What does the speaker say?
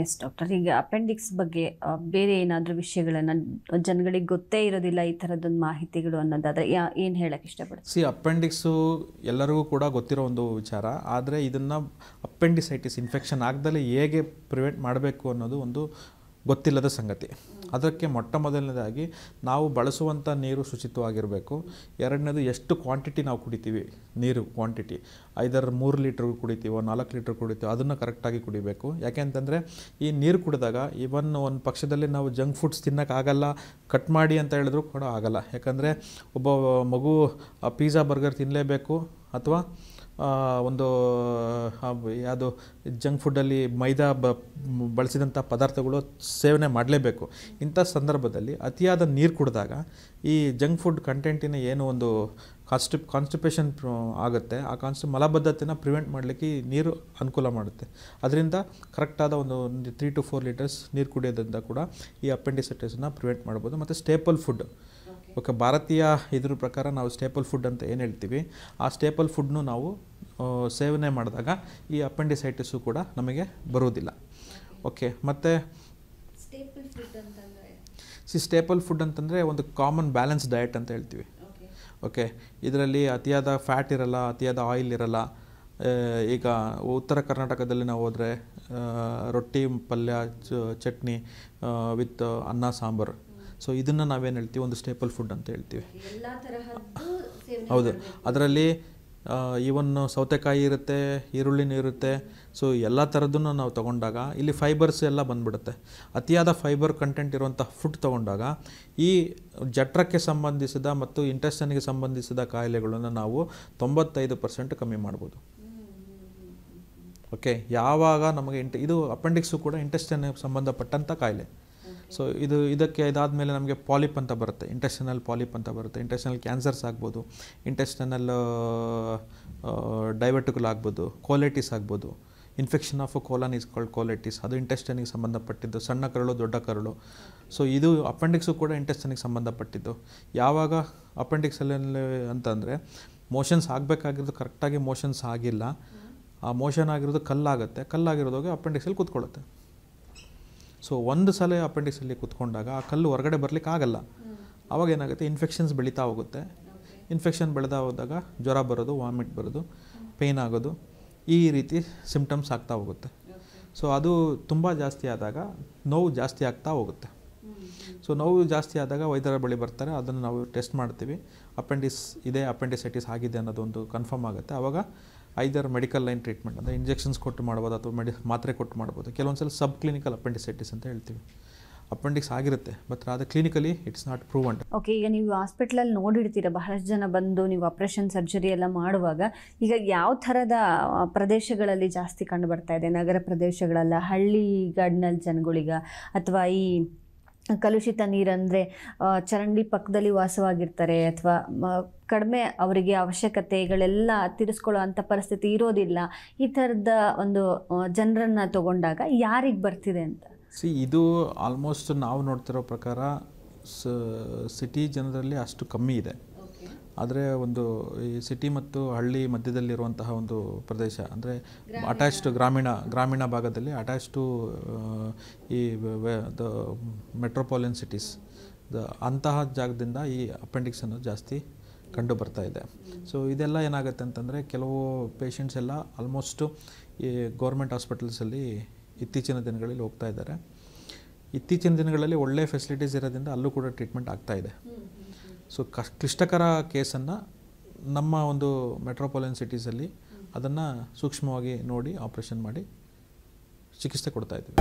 S doctor, ಈಗ appendix ಬಗ್ಗೆ ಬೇರೆ ಏನಾದರೂ ವಿಷಯಗಳನ್ನು ಜನಗಳಿಗೆ ಗೊತ್ತೇ ಇರೋದಿಲ್ಲ ಈ ಥರದೊಂದು ಮಾಹಿತಿಗಳು ಅನ್ನೋದಾದರೆ ಏನು ಹೇಳಕ್ಕೆ ಇಷ್ಟಪಡ್ತೀನಿ? ಅಪೆಂಡಿಕ್ಸು ಎಲ್ಲರಿಗೂ ಕೂಡ ಗೊತ್ತಿರೋ ಒಂದು ವಿಚಾರ. ಆದರೆ ಇದನ್ನು ಅಪೆಂಡಿಸೈಟಿಸ್ ಇನ್ಫೆಕ್ಷನ್ ಆಗದಲ್ಲೇ ಹೇಗೆ ಪ್ರಿವೆಂಟ್ ಮಾಡಬೇಕು ಅನ್ನೋದು ಒಂದು ಗೊತ್ತಿಲ್ಲದ ಸಂಗತಿ. ಅದಕ್ಕೆ ಮೊಟ್ಟ ಮೊದಲನೇದಾಗಿ ನಾವು ಬಳಸುವಂಥ ನೀರು ಶುಚಿತ್ವವಾಗಿರಬೇಕು. ಎರಡನೇದು ಎಷ್ಟು ಕ್ವಾಂಟಿಟಿ ನಾವು ಕುಡಿತೀವಿ, ನೀರು ಕ್ವಾಂಟಿಟಿ ಐದರ್ 3 ಲೀಟ್ರ್ ಕುಡಿತೀವೋ 4 ಲೀಟ್ರ್ ಕುಡಿತೀವೋ ಅದನ್ನು ಕರೆಕ್ಟಾಗಿ ಕುಡಿಬೇಕು. ಯಾಕೆಂತಂದರೆ ಈ ನೀರು ಕುಡಿದಾಗ ಇವನ್ ಒಂದು ಪಕ್ಷದಲ್ಲಿ ನಾವು ಜಂಕ್ ಫುಡ್ಸ್ ತಿನ್ನೋಕ್ಕಾಗಲ್ಲ, ಕಟ್ ಮಾಡಿ ಅಂತ ಹೇಳಿದ್ರು ಕೂಡ ಆಗಲ್ಲ. ಯಾಕಂದರೆ ಒಬ್ಬ ಮಗು ಪಿಜ್ಜಾ ಬರ್ಗರ್ ತಿನ್ನಲೇಬೇಕು ಅಥವಾ ಒಂದು ಯಾವುದು ಜಂಕ್ ಫುಡ್ಡಲ್ಲಿ ಮೈದಾ ಬಳಸಿದಂಥ ಪದಾರ್ಥಗಳು ಸೇವನೆ ಮಾಡಲೇಬೇಕು. ಇಂಥ ಸಂದರ್ಭದಲ್ಲಿ ಅತಿಯಾದ ನೀರು ಕುಡಿದಾಗ ಈ ಜಂಕ್ ಫುಡ್ ಕಂಟೆಂಟಿನ ಏನು ಒಂದು ಕಾನ್ಸ್ಟಿಪೇಷನ್ ಆಗುತ್ತೆ, ಆ ಮಲಬದ್ಧತೆನ ಪ್ರಿವೆಂಟ್ ಮಾಡಲಿಕ್ಕೆ ಈ ನೀರು ಅನುಕೂಲ ಮಾಡುತ್ತೆ. ಅದರಿಂದ ಕರೆಕ್ಟಾದ ಒಂದು 3 to 4 ಲೀಟರ್ಸ್ ನೀರು ಕುಡಿಯೋದ್ರಿಂದ ಕೂಡ ಈ ಅಪೆಂಡಿಸೈಟಿಸನ್ನ ಪ್ರಿವೆಂಟ್ ಮಾಡ್ಬೋದು. ಮತ್ತು ಸ್ಟೇಪಲ್ ಫುಡ್, ಓಕೆ, ಭಾರತೀಯ ಇದ್ರ ಪ್ರಕಾರ ನಾವು ಸ್ಟೇಪಲ್ ಫುಡ್ ಅಂತ ಏನು ಹೇಳ್ತೀವಿ, ಆ ಸ್ಟೇಪಲ್ ಫುಡ್ನು ನಾವು ಸೇವನೆ ಮಾಡಿದಾಗ ಈ ಅಪೆಂಡಿಸೈಟಿಸು ಕೂಡ ನಮಗೆ ಬರುವುದಿಲ್ಲ. ಓಕೆ, ಮತ್ತು ಸ್ಟೇಪಲ್ ಫುಡ್ ಅಂತಂದರೆ ಒಂದು ಕಾಮನ್ ಬ್ಯಾಲೆನ್ಸ್ ಡಯಟ್ ಅಂತ ಹೇಳ್ತೀವಿ. ಓಕೆ, ಇದರಲ್ಲಿ ಅತಿಯಾದ ಫ್ಯಾಟ್ ಇರಲ್ಲ, ಅತಿಯಾದ ಆಯಿಲ್ ಇರಲ್ಲ. ಈಗ ಉತ್ತರ ಕರ್ನಾಟಕದಲ್ಲಿ ನಾವು ಹೋದರೆ ರೊಟ್ಟಿ ಪಲ್ಯ ಚಟ್ನಿ ವಿತ್ ಅನ್ನ ಸಾಂಬಾರು, ಸೊ ಇದನ್ನು ನಾವೇನು ಹೇಳ್ತೀವಿ, ಒಂದು ಸ್ಟೇಪಲ್ ಫುಡ್ ಅಂತ ಹೇಳ್ತೀವಿ. ಹೌದು, ಅದರಲ್ಲಿ ಈವನ್ ಸೌತೆಕಾಯಿ ಇರುತ್ತೆ, ಈರುಳ್ಳಿನೂ ಇರುತ್ತೆ. ಸೊ ಎಲ್ಲ ಥರದ್ದನ್ನು ನಾವು ತೊಗೊಂಡಾಗ ಇಲ್ಲಿ ಫೈಬರ್ಸ್ ಎಲ್ಲ ಬಂದ್ಬಿಡುತ್ತೆ. ಅತಿಯಾದ ಫೈಬರ್ ಕಂಟೆಂಟ್ ಇರುವಂಥ ಫುಡ್ ತೊಗೊಂಡಾಗ ಈ ಜಠರಕ್ಕೆ ಸಂಬಂಧಿಸಿದ ಮತ್ತು ಇಂಟೆಸ್ಟೈನ್ಗೆ ಸಂಬಂಧಿಸಿದ ಕಾಯಿಲೆಗಳನ್ನು ನಾವು 95% ಕಮ್ಮಿ ಮಾಡ್ಬೋದು. ಓಕೆ, ಯಾವಾಗ ನಮಗೆ ಇದು ಅಪೆಂಡಿಕ್ಸು ಕೂಡ ಇಂಟೆಸ್ಟೈನ್ಗೆ ಸಂಬಂಧಪಟ್ಟಂಥ ಕಾಯಿಲೆ. ಸೊ ಇದಾದಮೇಲೆ ನಮಗೆ ಪಾಲಿಪ್ ಅಂತ ಬರುತ್ತೆ, ಇಂಟೆಸ್ಟೈನಲ್ ಪಾಲಿಪ್ ಅಂತ ಬರುತ್ತೆ. ಇಂಟೆಸ್ಟೈನಲ್ ಕ್ಯಾನ್ಸರ್ಸ್ ಆಗ್ಬೋದು, ಇಂಟೆಸ್ಟೈನಲ್ ಡೈವರ್ಟಿಕಲ್ ಆಗ್ಬೋದು, ಕೋಲೈಟಿಸ್ ಆಗ್ಬೋದು. Infection of colon is called colitis, ಅದು ಇಂಟೆಸ್ಟೈನಿಗೆ ಸಂಬಂಧಪಟ್ಟಿದ್ದು. ಸಣ್ಣ ಕರಳು, ದೊಡ್ಡ ಕರಳು. ಸೊ ಇದು ಅಪೆಂಡಿಕ್ಸು ಕೂಡ ಇಂಟೆಸ್ಟೈನಿಗೆ ಸಂಬಂಧಪಟ್ಟಿದ್ದು. ಯಾವಾಗ ಅಪೆಂಡಿಕ್ಸಲ್ಲಿ ಅಂತಂದರೆ ಮೋಷನ್ಸ್ ಆಗಬೇಕಾಗಿರೋದು ಕರೆಕ್ಟಾಗಿ ಮೋಷನ್ಸ್ ಆಗಿಲ್ಲ, ಆ ಮೋಷನ್ ಆಗಿರೋದು ಕಲ್ಲಾಗುತ್ತೆ, ಕಲ್ಲಾಗಿರೋದೋಗಿ ಅಪೆಂಡಿಕ್ಸಲ್ಲಿ ಕೂತ್ಕೊಳ್ಳುತ್ತೆ. ಸೊ ಒಂದು ಸಲ ಅಪೆಂಡಿಕ್ಸಲ್ಲಿ ಕೂತ್ಕೊಂಡಾಗ ಆ ಕಲ್ಲು ಹೊರಗಡೆ ಬರಲಿಕ್ಕೆ ಆಗಲ್ಲ. ಆವಾಗ ಏನಾಗುತ್ತೆ, ಇನ್ಫೆಕ್ಷನ್ಸ್ ಬೆಳೀತಾ ಹೋಗುತ್ತೆ. ಇನ್ಫೆಕ್ಷನ್ ಬೆಳೆದ ಹೋದಾಗ ಜ್ವರ ಬರೋದು, ವಾಮಿಟ್ ಬರೋದು, ಪೇಯ್ನ್ ಆಗೋದು, ಈ ರೀತಿ ಸಿಮ್ಟಮ್ಸ್ ಆಗ್ತಾ ಹೋಗುತ್ತೆ. ಸೊ ಅದು ತುಂಬ ಜಾಸ್ತಿ ಆದಾಗ ನೋವು ಜಾಸ್ತಿ ಆಗ್ತಾ ಹೋಗುತ್ತೆ. ಸೊ ನೋವು ಜಾಸ್ತಿ ಆದಾಗ ವೈದ್ಯರ ಬಳಿ ಬರ್ತಾರೆ, ಅದನ್ನು ನಾವು ಟೆಸ್ಟ್ ಮಾಡ್ತೀವಿ. ಅಪೆಂಡಿಸೈಟಿಸ್ ಆಗಿದೆ ಅನ್ನೋದೊಂದು ಕನ್ಫರ್ಮ್ ಆಗುತ್ತೆ. ಆವಾಗ ಐದರ್ ಮೆಡಿಕಲ್ ಲೈನ್ ಟ್ರೀಟ್ಮೆಂಟ್ ಅಂದರೆ ಇಂಜೆಕ್ಷನ್ಸ್ ಕೊಟ್ಟು ಮಾಡ್ಬೋದು ಅಥವಾ ಮಾತ್ರೆ ಕೊಟ್ಟು ಮಾಡ್ಬೋದು. ಕೆಲವೊಂದು ಸಲ ಸಬ್ ಕ್ಲಿನಿಕಲ್ ಅಪೆಂಡಿಸೈಟಿಸ್ ಅಂತ ಹೇಳ್ತೀವಿ. ಅಪೆಂಡಿಕ್ಸ್ ಆಗಿರುತ್ತೆ, ಬಟ್ ಅದು clinically it's not proven. Okay, ಈಗ ನೀವು ಹಾಸ್ಪಿಟ್ಲಲ್ಲಿ ನೋಡಿರ್ತೀರ ಬಹಳಷ್ಟು ಜನ ಬಂದು ನೀವು ಆಪ್ರೇಷನ್ ಸರ್ಜರಿ ಎಲ್ಲ ಮಾಡುವಾಗ. ಈಗ ಯಾವ ಥರದ ಪ್ರದೇಶಗಳಲ್ಲಿ ಜಾಸ್ತಿ ಕಂಡು ಬರ್ತಾ ಇದೆ? ನಗರ ಪ್ರದೇಶಗಳಲ್ಲ, ಹಳ್ಳಿಗಾಡಿನಲ್ಲಿ ಜನಗಳಿಗ, ಅಥವಾ ಈ ಕಲುಷಿತ ನೀರಂದರೆ ಚರಂಡಿ ಪಕ್ಕದಲ್ಲಿ ವಾಸವಾಗಿರ್ತಾರೆ, ಅಥವಾ ಕಡಿಮೆ ಅವರಿಗೆ ಅವಶ್ಯಕತೆಗಳೆಲ್ಲ ತೀರಿಸ್ಕೊಳ್ಳೋ ಅಂಥ ಪರಿಸ್ಥಿತಿ ಇರೋದಿಲ್ಲ, ಈ ಥರದ ಒಂದು ಜನರನ್ನು ತಗೊಂಡಾಗ ಯಾರಿಗೆ ಬರ್ತಿದೆ ಅಂತ? ಇದು ಆಲ್ಮೋಸ್ಟ್ ನಾವು ನೋಡ್ತಿರೋ ಪ್ರಕಾರ ಸಿಟಿ ಜನರಲ್ಲಿ ಅಷ್ಟು ಕಮ್ಮಿ ಇದೆ. ಆದರೆ ಒಂದು ಈ ಸಿಟಿ ಮತ್ತು ಹಳ್ಳಿ ಮಧ್ಯದಲ್ಲಿರುವಂತಹ ಒಂದು ಪ್ರದೇಶ ಅಂದರೆ ಅಟ್ಯಾಚ್ಡ್ ಗ್ರಾಮೀಣ ಭಾಗದಲ್ಲಿ ಅಟ್ಯಾಚ್ ಟು ಈ ದ ಮೆಟ್ರೋಪಾಲಿಯನ್ ಸಿಟೀಸ್, ಅಂತಹ ಜಾಗದಿಂದ ಈ ಅಪೆಂಡಿಕ್ಸ್ ಅನ್ನೋದು ಜಾಸ್ತಿ ಕಂಡು ಬರ್ತಾ ಇದೆ. ಸೊ ಇದೆಲ್ಲ ಏನಾಗುತ್ತೆ ಅಂತಂದರೆ ಕೆಲವು ಪೇಷಂಟ್ಸ್ ಎಲ್ಲ ಆಲ್ಮೋಸ್ಟು ಈ ಗೌರ್ಮೆಂಟ್ ಹಾಸ್ಪಿಟಲ್ಸಲ್ಲಿ ಇತ್ತೀಚಿನ ದಿನಗಳಲ್ಲಿ ಹೋಗ್ತಾ ಇದ್ದಾರೆ. ಇತ್ತೀಚಿನ ದಿನಗಳಲ್ಲಿ ಒಳ್ಳೆಯ ಫೆಸಿಲಿಟೀಸ್ ಇರೋದ್ರಿಂದ ಅಲ್ಲೂ ಕೂಡ ಟ್ರೀಟ್ಮೆಂಟ್ ಆಗ್ತಾಯಿದೆ. ಸೊ ಕ್ಲಿಷ್ಟಕರ ಕೇಸನ್ನು ನಮ್ಮ ಒಂದು ಮೆಟ್ರೋಪಾಲಿಯನ್ ಸಿಟೀಸಲ್ಲಿ ಅದನ್ನು ಸೂಕ್ಷ್ಮವಾಗಿ ನೋಡಿ ಆಪ್ರೇಷನ್ ಮಾಡಿ ಚಿಕಿತ್ಸೆ ಕೊಡ್ತಾಯಿದ್ದೀವಿ.